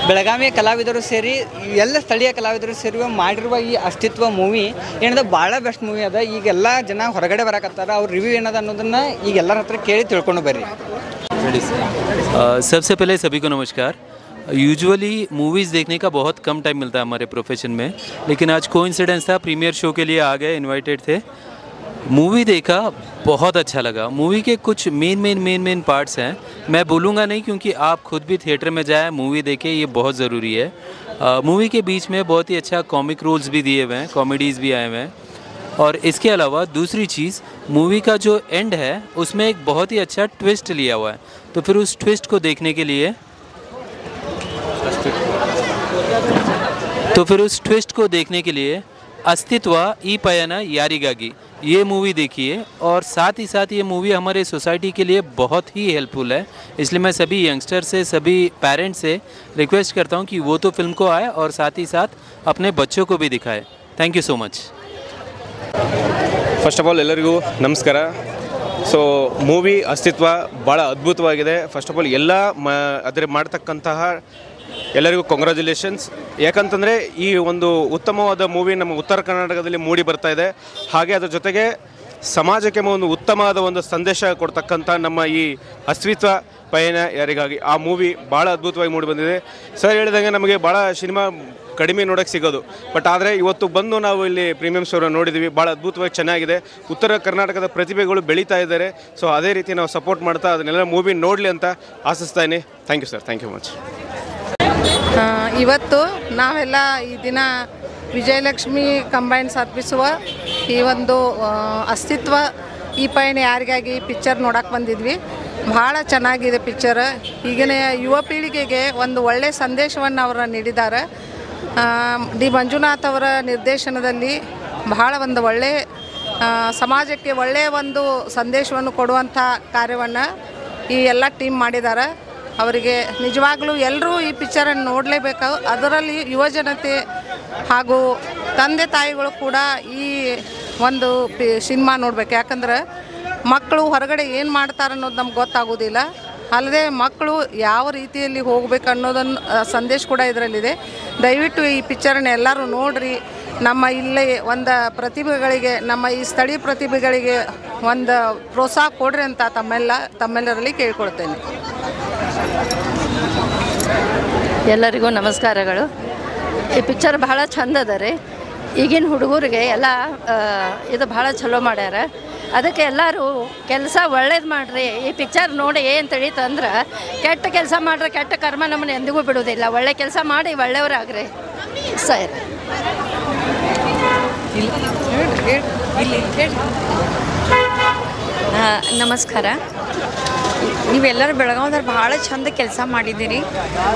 ಬೆಳಗಾವಿಯ ಕಲಾವಿದರು ಸೇರಿ ಎಲ್ಲ ಸ್ಥಳೀಯ ಕಲಾವಿದರು ಸೇರಿ ಮಾಡಿರುವ ಈ ಅಸ್ತಿತ್ವ ಮೂವಿ ಏನದ ಭಾಳ ಬೆಸ್ಟ್ ಮೂವಿ ಅದ. ಈಗೆಲ್ಲ ಜನ ಹೊರಗಡೆ ಬರಕತ್ತಾರ, ಅವ್ರ ರಿವ್ಯೂ ಏನದ ಅನ್ನೋದನ್ನು ಈಗ ಎಲ್ಲರ ಹತ್ರ ಕೇಳಿ ತಿಳ್ಕೊಂಡು ಬರ್ರಿ. सबसे पहले सभी को नमस्कार. यूजुअली मूवीज़ देखने का बहुत कम टाइम मिलता है हमारे प्रोफेशन में, लेकिन आज कोइंसिडेंस था, प्रीमियर शो के लिए आ गए, इनवाइटेड थे. मूवी देखा, बहुत अच्छा लगा. मूवी के कुछ मेन पार्ट्स हैं, मैं बोलूँगा नहीं क्योंकि आप खुद भी थिएटर में जाए, मूवी देखें, ये बहुत ज़रूरी है. मूवी के बीच में बहुत ही अच्छा कॉमिक रोल्स भी दिए हुए हैं, कॉमेडीज़ भी आए हुए हैं. और इसके अलावा दूसरी चीज़, मूवी का जो एंड है उसमें एक बहुत ही अच्छा ट्विस्ट लिया हुआ है. तो फिर उस ट्विस्ट को देखने के लिए अस्तित्व ई पयन यारिगागी ये मूवी देखिए. और साथ ही साथ ये मूवी हमारे सोसाइटी के लिए बहुत ही हेल्पफुल है. इसलिए मैं सभी यंगस्टर से, सभी पेरेंट्स से रिक्वेस्ट करता हूँ कि वो तो फिल्म को आए और साथ ही साथ अपने बच्चों को भी दिखाए. Thank you so much. First of all ಎಲ್ಲರಿಗೂ ನಮಸ್ಕಾರ. ಸೊ ಮೂವಿ ಅಸ್ತಿತ್ವ ಭಾಳ ಅದ್ಭುತವಾಗಿದೆ. ಫಸ್ಟ್ ಆಫ್ ಆಲ್ ಎಲ್ಲ ಅದರ ಮಾಡ್ತಕ್ಕಂತಹ ಎಲ್ಲರಿಗೂ ಕಂಗ್ರ್ಯಾಚುಲೇಷನ್ಸ್. ಯಾಕಂತಂದರೆ ಈ ಒಂದು ಉತ್ತಮವಾದ ಮೂವಿ ನಮ್ಮ ಉತ್ತರ ಕರ್ನಾಟಕದಲ್ಲಿ ಮೂಡಿ ಬರ್ತಾ ಇದೆ. ಹಾಗೆ ಅದರ ಜೊತೆಗೆ ಸಮಾಜಕ್ಕೆ ಒಂದು ಉತ್ತಮವಾದ ಒಂದು ಸಂದೇಶ ಕೊಡ್ತಕ್ಕಂಥ ನಮ್ಮ ಈ ಅಸ್ತಿತ್ವ ಪಯಣ ಯಾರಿಗಾಗಿ ಆ ಮೂವಿ ಭಾಳ ಅದ್ಭುತವಾಗಿ ಮೂಡಿ ಬಂದಿದೆ. ಸರ್ ಹೇಳಿದಂಗೆ ನಮಗೆ ಭಾಳ ಸಿನಿಮಾ ಕಡಿಮೆ ನೋಡೋಕ್ಕೆ ಸಿಗೋದು, ಬಟ್ ಆದರೆ ಇವತ್ತು ಬಂದು ನಾವು ಇಲ್ಲಿ ಪ್ರೀಮಿಯಂ ಶೋನ ನೋಡಿದ್ದೀವಿ. ಭಾಳ ಅದ್ಭುತವಾಗಿ ಚೆನ್ನಾಗಿದೆ. ಉತ್ತರ ಕರ್ನಾಟಕದ ಪ್ರತಿಭೆಗಳು ಬೆಳೀತಾ ಇದ್ದಾರೆ. ಸೊ ಅದೇ ರೀತಿ ನಾವು ಸಪೋರ್ಟ್ ಮಾಡ್ತಾ ಅದನ್ನೆಲ್ಲ ಮೂವಿ ನೋಡಲಿ ಅಂತ ಆಶಿಸ್ತಾನೆ. Thank you sir, thank you much. ಇವತ್ತು ನಾವೆಲ್ಲ ಈ ದಿನ ವಿಜಯಲಕ್ಷ್ಮಿ ಕಂಬೈನ್ಸ್ ಅರ್ಪಿಸುವ ಈ ಒಂದು ಅಸ್ತಿತ್ವ ಈ ಪಯಣ ಯಾರಿಗಾಗಿ ಪಿಕ್ಚರ್ ನೋಡಕ್ಕೆ ಬಂದಿದ್ವಿ. ಭಾಳ ಚೆನ್ನಾಗಿದೆ ಪಿಕ್ಚರ್. ಈಗಿನ ಯುವ ಪೀಳಿಗೆಗೆ ಒಂದು ಒಳ್ಳೆಯ ಸಂದೇಶವನ್ನು ಅವರು ನೀಡಿದ್ದಾರೆ. ಡಿ ಮಂಜುನಾಥ್ ಅವರ ನಿರ್ದೇಶನದಲ್ಲಿ ಬಹಳ ಒಂದು ಒಳ್ಳೆಯ ಸಮಾಜಕ್ಕೆ ಒಳ್ಳೆಯ ಒಂದು ಸಂದೇಶವನ್ನು ಕೊಡುವಂಥ ಕಾರ್ಯವನ್ನು ಈ ಎಲ್ಲ ಟೀಮ್ ಮಾಡಿದ್ದಾರೆ. ಅವರಿಗೆ ನಿಜವಾಗ್ಲೂ ಎಲ್ಲರೂ ಈ ಪಿಕ್ಚರನ್ನು ನೋಡಲೇಬೇಕು. ಅದರಲ್ಲಿ ಯುವಜನತೆ ಹಾಗೂ ತಂದೆ ತಾಯಿಗಳು ಕೂಡ ಈ ಒಂದು ಸಿನಿಮಾ ನೋಡಬೇಕು. ಯಾಕಂದ್ರೆ ಮಕ್ಕಳು ಹೊರಗಡೆ ಏನು ಮಾಡ್ತಾರೆ ಅನ್ನೋದು ನಮ್ಗೆ ಗೊತ್ತಾಗೋದಿಲ್ಲ. ಅಲ್ಲದೆ ಮಕ್ಕಳು ಯಾವ ರೀತಿಯಲ್ಲಿ ಹೋಗಬೇಕು ಅನ್ನೋದನ್ನು ಸಂದೇಶ ಕೂಡ ಇದರಲ್ಲಿದೆ. ದಯವಿಟ್ಟು ಈ ಪಿಕ್ಚರನ್ನು ಎಲ್ಲರೂ ನೋಡಿರಿ. ನಮ್ಮ ಇಲ್ಲೇ ಒಂದು ಪ್ರತಿಭೆಗಳಿಗೆ, ನಮ್ಮ ಈ ಸ್ಥಳೀಯ ಪ್ರತಿಭೆಗಳಿಗೆ ಒಂದು ಪ್ರೋತ್ಸಾಹ ಕೊಡ್ರಿ ಅಂತ ತಮ್ಮೆಲ್ಲರಲ್ಲಿ ಕೇಳ್ಕೊಳ್ತೇನೆ. ಎಲ್ಲರಿಗೂ ನಮಸ್ಕಾರಗಳು. ಈ ಪಿಕ್ಚರ್ ಭಾಳ ಚಂದ ಅದ ರೀ. ಈಗಿನ ಹುಡುಗರಿಗೆ ಎಲ್ಲ ಇದು ಭಾಳ ಚಲೋ ಮಾಡ್ಯಾರ. ಅದಕ್ಕೆ ಎಲ್ಲರೂ ಕೆಲಸ ಒಳ್ಳೇದು ಮಾಡಿರಿ. ಈ ಪಿಕ್ಚರ್ ನೋಡಿ ಏನು ತಿಳಿತಂದ್ರೆ, ಕೆಟ್ಟ ಕೆಲಸ ಮಾಡ್ರೆ ಕೆಟ್ಟ ಕರ್ಮ ನಮ್ಮನ್ನು ಎಂದಿಗೂ ಬಿಡೋದಿಲ್ಲ. ಒಳ್ಳೆ ಕೆಲಸ ಮಾಡಿ ಒಳ್ಳೆಯವರಾಗ್ರಿ ಸರ್. ನಮಸ್ಕಾರ. ನೀವೆಲ್ಲರೂ ಬೆಳಗಾವ್ದಾಗ ಭಾಳ ಚಂದ ಕೆಲಸ ಮಾಡಿದ್ದೀರಿ.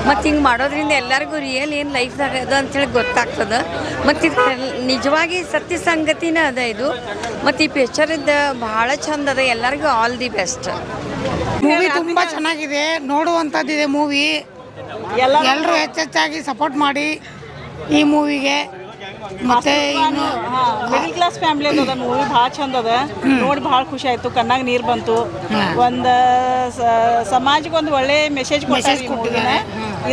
ಮತ್ತು ಹಿಂಗೆ ಮಾಡೋದ್ರಿಂದ ಎಲ್ಲರಿಗೂ ರಿಯಲ್ ಏನು ಲೈಫ್ದಾಗ ಅದು ಅಂಥೇಳಿ ಗೊತ್ತಾಗ್ತದೆ. ಮತ್ತು ಇದು ನಿಜವಾಗಿ ಸತ್ಯ ಸಂಗತಿನ ಅದ ಇದು. ಮತ್ತು ಈ ಪಿಕ್ಚರಿದ್ದು ಭಾಳ ಚಂದ ಅದ. ಎಲ್ಲರಿಗೂ ಆಲ್ ದಿ ಬೆಸ್ಟ್. ಮೂವಿ ತುಂಬ ಚೆನ್ನಾಗಿದೆ, ನೋಡುವಂಥದ್ದಿದೆ ಮೂವಿ. ಎಲ್ಲರೂ ಹೆಚ್ಚೆಚ್ಚಾಗಿ ಸಪೋರ್ಟ್ ಮಾಡಿ ಈ ಮೂವಿಗೆ. ಮತ್ತೆ ಇನ್ನು ಮಿಡಲ್ ಕ್ಲಾಸ್ ಫ್ಯಾಮಿಲಿ ಅದ ಮೂವಿ ಭಾಳ ಚಂದ ಅದ. ನೋಡಿ ಭಾಳ ಖುಷಿ ಆಯ್ತು, ಕಣ್ಣಾಗ ನೀರು ಬಂತು. ಒಂದು ಸಮಾಜಕ್ಕೆ ಒಂದು ಒಳ್ಳೆ ಮೆಸೇಜ್ ಕೊಟ್ಟಿದ್ದಾರೆ.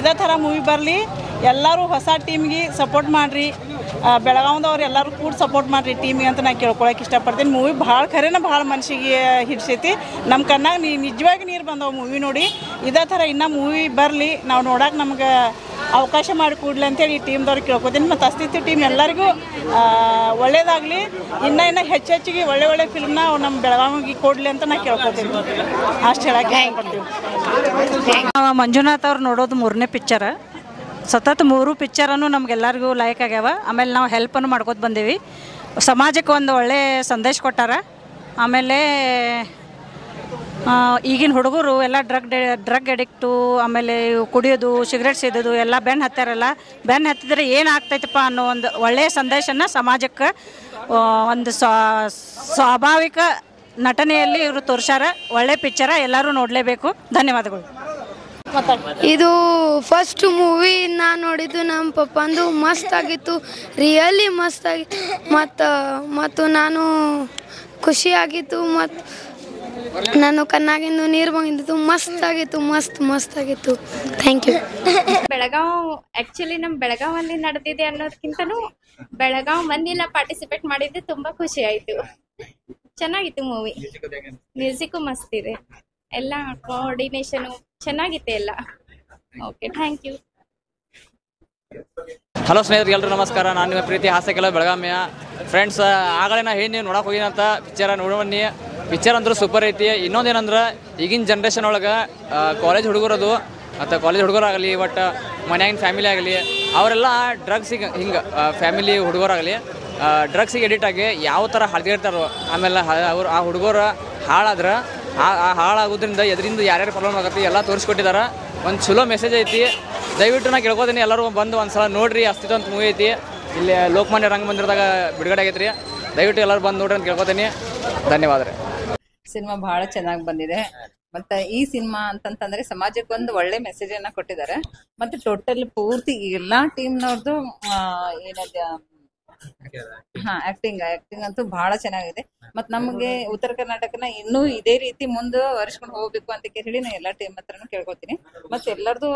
ಇದೇ ಥರ ಮೂವಿ ಬರಲಿ. ಎಲ್ಲರೂ ಹೊಸ ಟೀಮ್ಗೆ ಸಪೋರ್ಟ್ ಮಾಡಿರಿ. ಬೆಳಗಾವ್ದವ್ರು ಎಲ್ಲರೂ ಕೂಡ ಸಪೋರ್ಟ್ ಮಾಡಿರಿ ಟೀಮಿಗೆ ಅಂತ ನಾನು ಕೇಳ್ಕೊಳಕ್ಕೆ ಇಷ್ಟಪಡ್ತೀನಿ. ಮೂವಿ ಭಾಳ ಖರೇನ ಭಾಳ ಮನಸ್ಸಿಗೆ ಹಿಡ್ಸೈತಿ. ನಮ್ಮ ಕಣ್ಣಾಗ ನಿಜವಾಗಿ ನೀರು ಬಂದವು ಮೂವಿ ನೋಡಿ. ಇದೇ ಥರ ಇನ್ನೂ ಮೂವಿ ಬರಲಿ, ನಾವು ನೋಡೋಕೆ ನಮ್ಗೆ ಅವಕಾಶ ಮಾಡಿಕೊಡ್ಲಿ ಅಂತೇಳಿ ಈ ಟೀಮ್ದವ್ರಿಗೆ ಕೇಳ್ಕೊತೀನಿ. ಮತ್ತು ಅಸ್ತಿತ್ವ ಟೀಮ್ ಎಲ್ಲರಿಗೂ ಒಳ್ಳೇದಾಗಲಿ. ಇನ್ನೂ ಹೆಚ್ಚಿಗೆ ಒಳ್ಳೆ ಫಿಲ್ಮ್ನ ನಮ್ಮ ಬೆಳಗಾವಿಗೆ ಕೊಡಲಿ ಅಂತ ನಾನು ಕೇಳ್ಕೊತೀನಿ. ಅಷ್ಟು ಹೇಳಕ್ಕೆ ಇಷ್ಟಪಡ್ತೀವಿ. ಮಂಜುನಾಥ್ ಅವ್ರು ನೋಡೋದು 3ನೇ ಪಿಕ್ಚರ್. ಸತತ 3 ಪಿಕ್ಚರನ್ನು ನಮಗೆಲ್ಲರಿಗೂ ಲೈಕ್ ಆಗ್ಯಾವ. ಆಮೇಲೆ ನಾವು ಹೆಲ್ಪನ್ನು ಮಾಡ್ಕೊತ ಬಂದೀವಿ. ಸಮಾಜಕ್ಕೆ ಒಂದು ಒಳ್ಳೆ ಸಂದೇಶ ಕೊಟ್ಟಾರ. ಆಮೇಲೆ ಈಗಿನ ಹುಡುಗರು ಎಲ್ಲ ಡ್ರಗ್ ಅಡಿಕ್ಟು, ಆಮೇಲೆ ಕುಡಿಯೋದು, ಸಿಗರೇಟ್ ಸೇದೋದು ಎಲ್ಲ ಬೆನ್ನು ಹತ್ತಾರಲ್ಲ. ಬೆನ್ನು ಹತ್ತಿದ್ರೆ ಏನಾಗ್ತೈತಪ್ಪ ಅನ್ನೋ ಒಂದು ಒಳ್ಳೆಯ ಸಂದೇಶನ ಸಮಾಜಕ್ಕೆ ಒಂದು ಸ್ವಾಭಾವಿಕ ನಟನೆಯಲ್ಲಿ ಇವರು ತೋರಿಸ್ಯಾರ. ಒಳ್ಳೆ ಪಿಕ್ಚರ, ಎಲ್ಲರೂ ನೋಡಲೇಬೇಕು. ಧನ್ಯವಾದಗಳು. ಇದು ಫಸ್ಟ್ ಮೂವಿ ನಾನು ನೋಡಿದ್ದು ನಮ್ಮ ಪಪ್ಪಂದು. ಮಸ್ತ್ ಆಗಿತ್ತು, ರಿಯಲಿ ಮಸ್ತ್ ಆಗಿತ್ತು. ಮತ್ತು ನಾನು ಖುಷಿಯಾಗಿತ್ತು. ಮತ್ತು ನಾನು ಕಣ್ಣಾಗಿಂದು ನೀರು ಬಂದಿತ್ತು, ಮಸ್ತ್ ಆಗಿತ್ತು, ಮಸ್ತ್ ಆಗಿತ್ತು. Thank you. ಬೆಳಗಾವ್ ಆ್ಯಕ್ಚುಲಿ ನಮ್ಮ ಬೆಳಗಾವಲ್ಲಿ ನಡೆದಿದೆ ಅನ್ನೋದಕ್ಕಿಂತನೂ ಬೆಳಗಾವ್ ಮಂದಿಲ್ಲ ಪಾರ್ಟಿಸಿಪೇಟ್ ಮಾಡಿದ್ದು ತುಂಬ ಖುಷಿ ಆಯಿತು. ಚೆನ್ನಾಗಿತ್ತು ಮೂವಿ, ಮ್ಯೂಸಿಕ್ಕು ಮಸ್ತ್ ಇದೆ, ಎಲ್ಲ ಕೋಆರ್ಡಿನೇಷನು ಚೆನ್ನಾಗಿತ್ತು ಎಲ್ಲ. Okay, thank you. ಹಲೋ ಸ್ನೇಹಿತರೆ, ಎಲ್ಲರೂ ನಮಸ್ಕಾರ. ನಾನು ನಿಮ್ಮ ಪ್ರೀತಿ ಹಾಸ್ಯಕ್ಕೆಲ್ಲ ಬೆಳಗಾವಿಯ ಫ್ರೆಂಡ್ಸ್. ಆಗಲೇ ನಾ ಏನು ನೋಡೋಕೆ ಹೋಗಿನಂತ ಪಿಕ್ಚರ ನೋಡೋನಿ. ಪಿಕ್ಚರ್ ಅಂದ್ರೂ ಸೂಪರ್ ಐತಿ. ಇನ್ನೊಂದೇನಂದ್ರೆ ಈಗಿನ ಜನ್ರೇಷನ್ ಒಳಗೆ ಕಾಲೇಜ್ ಹುಡುಗರದು ಮತ್ತು ಕಾಲೇಜ್ ಹುಡುಗರಾಗಲಿ ಒಟ್ಟು ಮನ್ಯಾಗಿನ ಫ್ಯಾಮಿಲಿ ಆಗಲಿ ಅವರೆಲ್ಲ ಡ್ರಗ್ಸಿಗೆ ಹಿಂಗೆ ಫ್ಯಾಮಿಲಿ ಹುಡುಗರಾಗಲಿ ಡ್ರಗ್ಸಿಗೆ ಎಡಿಟ್ ಆಗಿ ಯಾವ ಥರ ಹಳ್ದಿರ್ತಾರೋ, ಆಮೇಲೆ ಅವ್ರು ಆ ಹುಡುಗರು ಹಾಳಾದ್ರೆ ಆ ಹಾಳಾಗೋದ್ರಿಂದ ಎದರಿಂದ ಯಾರ್ಯಾರು ಪ್ರಾಬ್ಲಮ್ ಆಗುತ್ತೆ ಎಲ್ಲ ತೋರಿಸ್ಕೊಟ್ಟಿದ್ದಾರೆ. ಒಂದು ಚಲೋ ಮೆಸೇಜ್ ಐತಿ. ದಯವಿಟ್ಟು ನಾ ಕೇಳ್ಕೊತೀನಿ, ಎಲ್ಲರೂ ಬಂದು ಒಂದು ಸಲ ನೋಡಿರಿ. ಅಸ್ತಿತ್ವ ಅಂತ ಮೂವಿ ಐತಿ, ಇಲ್ಲಿ ಲೋಕಮಾನ್ಯ ರಂಗಮಂದಿರದಾಗ ಬಿಡುಗಡೆ ಆಗೈತೆ ರೀ. ದಯವಿಟ್ಟು ಎಲ್ಲರೂ ಬಂದು ನೋಡ್ರಿ ಅಂತ ಕೇಳ್ಕೊತೀನಿ. ಧನ್ಯವಾದ ರೀ. ಸಿನಿಮಾ ಭಾಳ ಚೆನ್ನಾಗಿ ಬಂದಿದೆ. ಮತ್ತು ಈ ಸಿನಿಮಾ ಅಂತಂತಂದರೆ ಸಮಾಜಕ್ಕೆ ಒಂದು ಒಳ್ಳೆ ಮೆಸೇಜನ್ನು ಕೊಟ್ಟಿದ್ದಾರೆ. ಮತ್ತು ಟೋಟಲ್ ಪೂರ್ತಿ ಎಲ್ಲ ಟೀಮ್ನವ್ರದ್ದು ಏನದ ಆ್ಯಕ್ಟಿಂಗ್ ಅಂತೂ ಭಾಳ ಚೆನ್ನಾಗಿದೆ. ಮತ್ತು ನಮಗೆ ಉತ್ತರ ಕರ್ನಾಟಕನ ಇನ್ನೂ ಇದೇ ರೀತಿ ಮುಂದುವರಿಸ್ಕೊಂಡು ಹೋಗಬೇಕು ಅಂತ ಹೇಳಿ ನಾನು ಎಲ್ಲ ಟೀಮ್ ಹತ್ರನೂ ಕೇಳ್ಕೊತೀನಿ. ಮತ್ತು ಎಲ್ಲರದು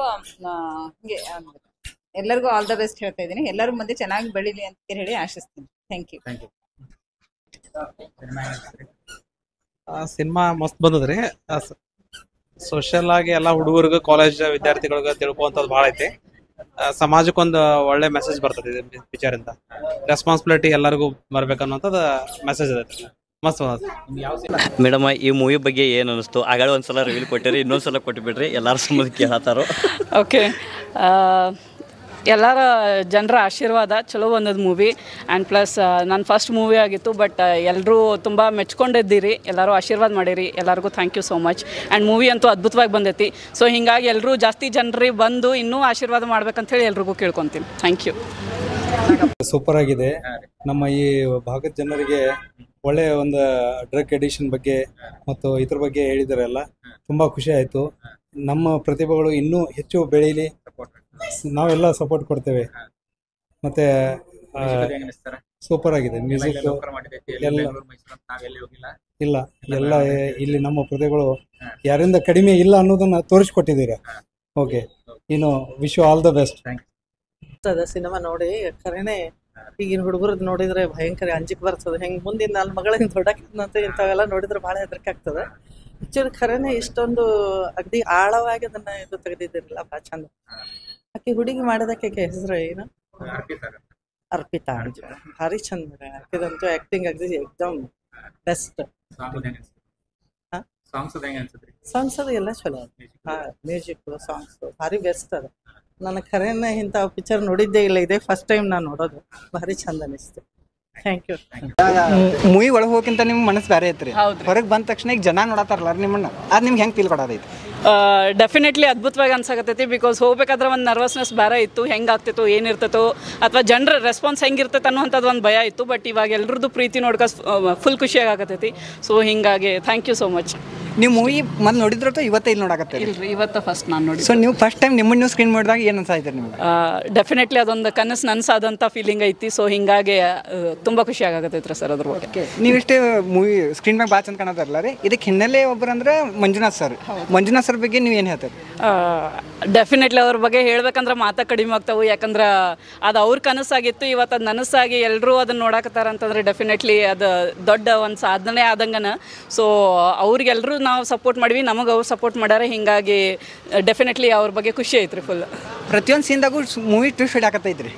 ಹಿಂಗೆ ಎಲ್ಲರಿಗೂ ಆಲ್ ದ ಬೆಸ್ಟ್ ಹೇಳ್ತಾ ಇದ್ದೀನಿ. ಎಲ್ಲರೂ ಮುಂದೆ ಚೆನ್ನಾಗಿ ಬೆಳೀಲಿ ಅಂತ ಹೇಳಿ ಆಶಿಸ್ತೀನಿ. Thank you. ಸಿನಿಮಾ ಮಸ್ತ್ ಬಂದದ್ರಿ. ಸೋಷಿಯಲ್ ಆಗಿ ಎಲ್ಲ ಹುಡುಗರಿಗೂ ಕಾಲೇಜ್ ವಿದ್ಯಾರ್ಥಿಗಳಿಗೆ ತಿಳ್ಕೊಂತದ್ದು ಭಾಳ ಐತಿ. ಸಮಾಜಕ್ಕೊಂದು ಒಳ್ಳೆ ಮೆಸೇಜ್ ಬರ್ತದೆ ಪಿಕ್ಚರ್ ಇಂದ. ರೆಸ್ಪಾನ್ಸಿಬಿಲಿಟಿ ಎಲ್ಲರಿಗೂ ಬರ್ಬೇಕನ್ನೋಂಥದ್ದು ಮೆಸೇಜ್ ಐತಿ. ಮಸ್ತ್ ಬಂದದ. ಮೇಡಮ್, ಈ ಮೂವಿ ಬಗ್ಗೆ ಏನು ಅನಿಸ್ತು? ಆಗಳ ಒಂದ್ಸಲ ರಿವೀಲ್ ಕೊಟ್ಟಿರಿ, ಇನ್ನೊಂದ್ಸಲ ಕೊಟ್ಟುಬಿಡ್ರಿ, ಎಲ್ಲರೂ ಸಂಬಂಧ ಕೇಳತ್ತಾರೋ. ಓಕೆ, ಎಲ್ಲರ ಜನರ ಆಶೀರ್ವಾದ ಚಲೋ ಬಂದದ್ದು ಮೂವಿ. ಆ್ಯಂಡ್ ಪ್ಲಸ್ ನನ್ನ ಫಸ್ಟ್ ಮೂವಿ ಆಗಿತ್ತು, ಬಟ್ ಎಲ್ಲರೂ ತುಂಬ ಮೆಚ್ಕೊಂಡಿದ್ದೀರಿ, ಎಲ್ಲರೂ ಆಶೀರ್ವಾದ ಮಾಡಿರಿ. ಎಲ್ಲರಿಗೂ thank you so much. And movie ಅಂತೂ ಅದ್ಭುತವಾಗಿ ಬಂದೈತಿ. ಸೊ ಹೀಗಾಗಿ ಎಲ್ಲರೂ ಜಾಸ್ತಿ ಜನರಿಗೆ ಬಂದು ಇನ್ನೂ ಆಶೀರ್ವಾದ ಮಾಡ್ಬೇಕಂತೇಳಿ ಎಲ್ರಿಗೂ ಕೇಳ್ಕೊತೀನಿ. Thank you. ಸೂಪರ್ ಆಗಿದೆ. ನಮ್ಮ ಈ ಭಾಗದ ಜನರಿಗೆ ಒಳ್ಳೆಯ ಒಂದು ಡ್ರಗ್ ಎಡಿಷನ್ ಬಗ್ಗೆ ಮತ್ತು ಇದ್ರ ಬಗ್ಗೆ ಹೇಳಿದಾರೆಲ್ಲ, ತುಂಬ ಖುಷಿ ಆಯಿತು. ನಮ್ಮ ಪ್ರತಿಭೆಗಳು ಇನ್ನೂ ಹೆಚ್ಚು ಬೆಳೀಲಿ, ನಾವೆಲ್ಲ ಸಪೋರ್ಟ್ ಕೊಡ್ತೇವೆ. ಮತ್ತೆ ಸೂಪರ್ ಆಗಿದೆ ಮ್ಯೂಸಿಕ್ ಎಲ್ಲ. ಇಲ್ಲ, ಎಲ್ಲ ಇಲ್ಲಿ ನಮ್ಮ ಪ್ರತಿಭೆಗಳು ಯಾರಿಂದ ಕಡಿಮೆ ಇಲ್ಲ ಅನ್ನೋದನ್ನ ತೋರಿಸ್ಕೊಟ್ಟಿದ್ದೀರಾ. ಓಕೆ, ಇನ್ನು wish you all the best. Cinema ನೋಡಿ ಖರೇನೆ ಈಗಿನ ಹುಡುಗರದ್ದು ನೋಡಿದ್ರೆ ಭಯಂಕರ ಅಂಜಿಕೆ ಬರ್ತದೆ. ಹೆಂಗೆ ಮುಂದಿನ ನನ್ನ ಮಗಳಿಂದ ದೊಡ್ಡಕ್ಕಿಂತ ಇಂಥವೆಲ್ಲ ನೋಡಿದ್ರೆ ಭಾಳ ಹೆದರಿಕೆ ಆಗ್ತದೆ. ಆ್ಯಕ್ಚುಲಿ ಖರೇನೆ ಇಷ್ಟೊಂದು ಅಗದಿ ಆಳವಾಗಿ ಅದನ್ನ ಇದು ತೆಗೆದಿದ್ದಿರಲ್ಲ, ಭಾಳ ಚಂದ. ಆಕೆ ಹುಡುಗಿ ಮಾಡೋದಕ್ಕೆ ಹೆಸರು ಏನು? ಅರ್ಪಿತಾ. ಭಾರಿ ಚಂದ ಆಕೆದಂತೂ ಆ್ಯಕ್ಟಿಂಗ್ ಅಗದಿ ಎಕ್ದಮ್ ಬೆಸ್ಟ್. ಸಾಂಗ್ಸ್ ಅದು ಎಲ್ಲ ಚಲೋ. ಮ್ಯೂಸಿಕ್ ಸಾಂಗ್ಸ್ ಭಾರಿ ಬೆಸ್ಟ್ ಅದ. ನನಗೆ ಖರೇನೆ ಇಂಥ ಪಿಕ್ಚರ್ ನೋಡಿದ್ದೇ ಇಲ್ಲ, ಇದೇ ಫಸ್ಟ್ ಟೈಮ್ ನಾನು ನೋಡೋದು. ಭಾರಿ ಚಂದ ಅನಿಸ್ತು. Thank you. ಮೂವಿ ಒಳಗೆ ಹೋಗಿಂತ ನಿಮ್ಮ ಮನಸ್ಸು ಬೇರೆ ಐತ್ರಿ. ಹೊರಗೆ ಬಂದ ತಕ್ಷಣ ಈಗ ಜನ ನೋಡತ್ತಾರಲ್ಲ ನಿಮ್ಮನ್ನ, ಅದು ನಿಮ್ಗೆ ಹೆಂಗೆ ಫೀಲ್ ಕೊಡೋದೈತಿ? ಡೆಫಿನೆಟ್ಲಿ ಅದ್ಭುತವಾಗಿ ಅನ್ಸಾಕತ್ತೈತಿ. ಬಿಕಾಸ್ ಹೋಗ್ಬೇಕಾದ್ರೆ ಒಂದು ನರ್ವಸ್ನೆಸ್ ಬೇರೆ ಇತ್ತು, ಹೆಂಗಾಗ್ತಿತ್ತು, ಏನಿರ್ತೈತೋ ಅಥವಾ ಜನರ ರೆಸ್ಪಾನ್ಸ್ ಹೆಂಗಿರ್ತೈತೆ ಅನ್ನೋಂಥದ್ದು ಒಂದು ಭಯ ಇತ್ತು. ಬಟ್ ಇವಾಗ ಎಲ್ರದ್ದು ಪ್ರೀತಿ ನೋಡ್ಕೊ ಫುಲ್ ಖುಷಿಯಾಗಿ ಆಗತ್ತೈತಿ. ಸೊ ಹೀಗಾಗಿ ಥ್ಯಾಂಕ್ ಯು ಸೋ ಮಚ್. ನೀವು ಮೂವಿ ಮತ್ತೆ ನೋಡಿದ್ರು ಇವತ್ತೇ ಇಲ್ಲಿ ನೋಡಕತ್ತೆ? ಇಲ್ರಿ, ಇವತ್ತು ಫಸ್ಟ್ ನಾನು ನೋಡಿ. ಸೊ ನೀವು ಫಸ್ಟ್ ಟೈಮ್ ನಿಮ್ಮನ್ನು ಸ್ಕ್ರೀನ್ ಮಾಡಿದಾಗ ಏನು ಅನ್ಸಾಯ್ತು ನಿಮ್ಗೆ? ಡೆಫಿನೆಟ್ಲಿ ಅದೊಂದು ಕನಸು ನನ್ಸಾದಂಥ ಫೀಲಿಂಗ್ ಐತಿ. ಸೊ ಹೀಗಾಗಿ ತುಂಬ ಖುಷಿ ಆಗತ್ತೈತ್ರಿ ಸರ್ ಅದ್ರ ಬಗ್ಗೆ. ನೀವಿಷ್ಟೇ ಮೂವಿ ಸ್ಕ್ರೀನ್ ಮ್ಯಾಗ ಭಾಳ ಚಂದ ಕಾಣೋದಾರಲ್ಲ ರೀ, ಇದಕ್ಕೆ ಹಿನ್ನೆಲೆ ಒಬ್ಬರು ಅಂದ್ರೆ ಮಂಜುನಾಥ್ ಸರ್. ಮಂಜುನಾಥ್ ಸರ್ ಬಗ್ಗೆ ನೀವು ಏನು ಹೇಳ್ತಾರೆ? ಡೆಫಿನೆಟ್ಲಿ ಅವ್ರ ಬಗ್ಗೆ ಹೇಳ್ಬೇಕಂದ್ರೆ ಮಾತಾ ಕಡಿಮೆ ಆಗ್ತಾವೆ. ಯಾಕಂದ್ರೆ ಅದು ಅವ್ರ ಕನಸಾಗಿತ್ತು, ಇವತ್ತು ಅದು ನನಸಾಗಿ ಎಲ್ಲರೂ ಅದನ್ನು ನೋಡಕತ್ತಾರ ಅಂತಂದ್ರೆ ಡೆಫಿನೆಟ್ಲಿ ಅದು ದೊಡ್ಡ ಒಂದು ಸಾಧನೆ ಆದಂಗನ. ಸೊ ಅವ್ರಿಗೆಲ್ಲರೂ ನಾವು ಸಪೋರ್ಟ್ ಮಾಡಿವಿ, ನಮಗೆ ಅವ್ರು ಸಪೋರ್ಟ್ ಮಾಡ್ಯಾರ. ಹೀಗಾಗಿ ಡೆಫಿನೆಟ್ಲಿ ಅವ್ರ ಬಗ್ಗೆ ಖುಷಿ ಐತ್ರಿ ಫುಲ್. ಪ್ರತಿಯೊಂದು ಸೀನ್ದಾಗೂ ಮೂವಿ ಟ್ವಿಸ್ಟ್ ಹಿಡಿಯಾಕತ್ತೈತ್ರಿ.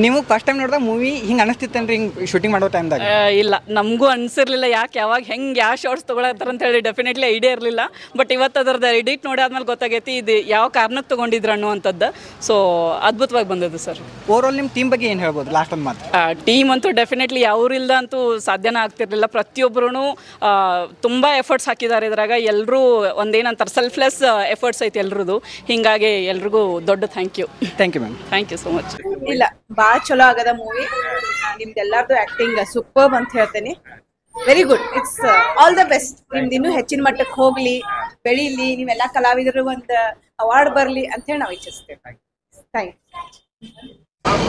ನೀವು ಫಸ್ಟ್ ಟೈಮ್ ನೋಡಿದಾಗ ಮೂವಿ ಹಿಂಗೆ ಅನಿಸ್ತಿತ್ತೇನ್ರಿ ಹಿಂಗೆ ಶೂಟಿಂಗ್ ಮಾಡೋ ಟೈಮ್ದಾಗ? ಇಲ್ಲ, ನಮಗೂ ಅನಿಸಿರ್ಲಿಲ್ಲ ಯಾಕೆ ಯಾವಾಗ ಹೆಂಗೆ ಯಾವ ಶಾರ್ಟ್ಸ್ ತೊಗೊಳತ್ತಾರ ಅಂತ ಹೇಳಿ ಡೆಫಿನೆಟ್ಲಿ ಐಡಿಯಾ ಇರಲಿಲ್ಲ. ಬಟ್ ಇವತ್ತು ಅದರದ್ದು ಎಡಿಟ್ ನೋಡಿ ಆದ್ಮೇಲೆ ಗೊತ್ತಾಗೈತಿ ಇದು ಯಾವ ಕಾರಣಕ್ಕೆ ತೊಗೊಂಡಿದ್ರು ಅನ್ನುವಂಥದ್ದು. ಸೊ ಅದ್ಭುತವಾಗಿ ಬಂದದ್ದು ಸರ್. ಓವರಾಲ್ ನಿಮ್ಮ ಟೀಮ್ ಬಗ್ಗೆ ಏನು ಹೇಳ್ಬೋದು ಲಾಸ್ಟ್ ಒಂದು ಮಾತು? ಟೀಮ್ ಅಂತೂ ಡೆಫಿನೆಟ್ಲಿ ಯಾವ್ರಿಲ್ದ ಅಂತೂ ಸಾಧ್ಯನೇ ಆಗ್ತಿರ್ಲಿಲ್ಲ. ಪ್ರತಿಯೊಬ್ಬರೂ ತುಂಬ ಎಫರ್ಟ್ಸ್ ಹಾಕಿದ್ದಾರೆ ಇದ್ರಾಗ. ಎಲ್ಲರೂ ಒಂದೇನಂತಾರೆ ಸೆಲ್ಫ್ಲೆಸ್ ಎಫರ್ಟ್ಸ್ ಐತಿ ಎಲ್ರದ್ದು. ಹೀಗಾಗಿ ಎಲ್ರಿಗೂ ದೊಡ್ಡ thank you. Thank you ma'am. Thank you so much. ಇಲ್ಲ, ಭಾಳ ಚಲೋ ಆಗದ ಮೂವಿ. ನಿಮ್ದೆಲ್ಲಾರ್ದು ಆಕ್ಟಿಂಗ್ ಸೂಪರ್ಬ್ ಅಂತ ಹೇಳ್ತೇನೆ. Very good. It's all the best. ನಿಮ್ದು ಇನ್ನೂ ಹೆಚ್ಚಿನ ಮಟ್ಟಕ್ಕೆ ಹೋಗ್ಲಿ, ಬೆಳೀಲಿ, ನೀವೆಲ್ಲ ಕಲಾವಿದರು ಒಂದು ಅವಾರ್ಡ್ ಬರಲಿ ಅಂತ ಹೇಳಿ ನಾವು ಇಚ್ಛಿಸ್ತೇವೆ. Thank you.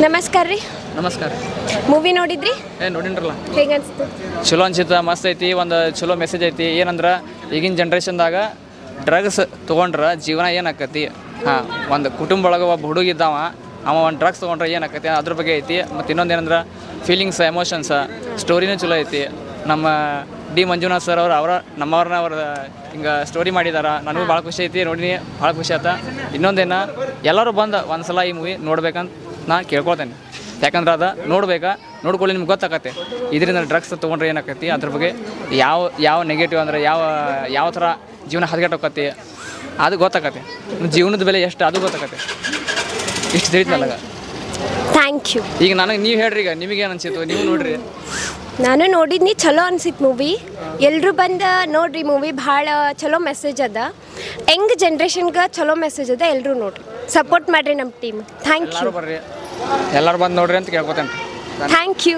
ನಮಸ್ಕಾರ ರೀ. ನಮಸ್ಕಾರ. ಮೂವಿ ನೋಡಿದ್ರಿ? ನೋಡಿನ್ರಲ್ಲ. ಹೇಗೆ ಅನಿಸ್ತು? ಚಲೋ ಅನ್ಸಿತ್ತು, ಮಸ್ತ್ ಐತಿ. ಒಂದು ಚಲೋ ಮೆಸೇಜ್ ಐತಿ. ಏನಂದ್ರೆ ಈಗಿನ ಜನ್ರೇಷನ್ದಾಗ ಡ್ರಗ್ಸ್ ತೊಗೊಂಡ್ರೆ ಜೀವನ ಏನಾಕತಿ. ಹಾಂ, ಒಂದು ಕುಟುಂಬ ಒಳಗೆ ಒಬ್ಬ ಹುಡುಗಿದ್ದಾವ, ಅವ ಒಂದು ಡ್ರಗ್ಸ್ ತೊಗೊಂಡ್ರೆ ಏನಾಕತಿ ಅದ್ರ ಬಗ್ಗೆ ಐತಿ. ಮತ್ತು ಇನ್ನೊಂದು ಏನಂದ್ರೆ ಫೀಲಿಂಗ್ಸ್, ಎಮೋಷನ್ಸ್, ಸ್ಟೋರಿನೂ ಚಲೋ ಐತಿ. ನಮ್ಮ ಡಿ ಮಂಜುನಾಥ್ ಸರ್ ನಮ್ಮವ್ರನ್ನ ಹಿಂಗೆ ಸ್ಟೋರಿ ಮಾಡಿದಾರ. ನನಗೂ ಭಾಳ ಖುಷಿ ಐತಿ, ನೋಡಿ ಭಾಳ ಖುಷಿ ಆಯ್ತು. ಇನ್ನೊಂದೇನು, ಎಲ್ಲರೂ ಬಂದು ಒಂದು ಸಲ ಈ ಮೂವಿ ನೋಡ್ಬೇಕಂತ ನಾನು ಕೇಳ್ಕೊಳ್ತೇನೆ. ಯಾಕಂದ್ರೆ ಅದು ನೋಡ್ಕೊಳ್ಳಿ ನಿಮ್ಗೆ ಗೊತ್ತಾಗತ್ತೆ ಇದರಿಂದ ಡ್ರಗ್ಸ್ ತೊಗೊಂಡ್ರೆ ಏನಾಕತಿ, ಅದ್ರ ಬಗ್ಗೆ ಯಾವ ನೆಗೆಟಿವ್ ಅಂದರೆ ಯಾವ ಥರ ಜೀವನ ಹದಗೆಟ್ಟೋಕತಿ ಅದು ಗೊತ್ತಾಗತ್ತೆ. ಜೀವನದ ಬೆಲೆ ಎಷ್ಟು ಅದು ಗೊತ್ತಾಗತ್ತೆ. ಇಷ್ಟು ತಿಳಿತು ನನಗೆ. Thank you. ಈಗ ನನಗೆ ನೀವು ಹೇಳ್ರಿ, ಈಗ ನಿಮಗೇನು ಅನ್ಸಿತ್ತು? ನೀವು ನೋಡ್ರಿ. ನಾನು ನೋಡಿದ್ನಿ, ಚಲೋ ಅನ್ಸಿತ್ತು ಮೂವಿ. ಎಲ್ಲರೂ ಬಂದು ನೋಡ್ರಿ, ಮೂವಿ ಭಾಳ ಚಲೋ ಮೆಸೇಜ್ ಅದ. ಯಂಗ್ ಜನ್ರೇಷನ್ಗೆ ಚಲೋ ಮೆಸೇಜ್ ಅದ. ಎಲ್ಲರೂ ನೋಡ್ರಿ, ಸಪೋರ್ಟ್ ಮಾಡಿರಿ ನಮ್ಮ ಟೀಮ್. Thank you. ಬರ್ರಿ, ಎಲ್ಲರೂ ಬಂದು ನೋಡ್ರಿ ಅಂತ ಕೇಳ್ಕೊತೇನೆ. Thank you.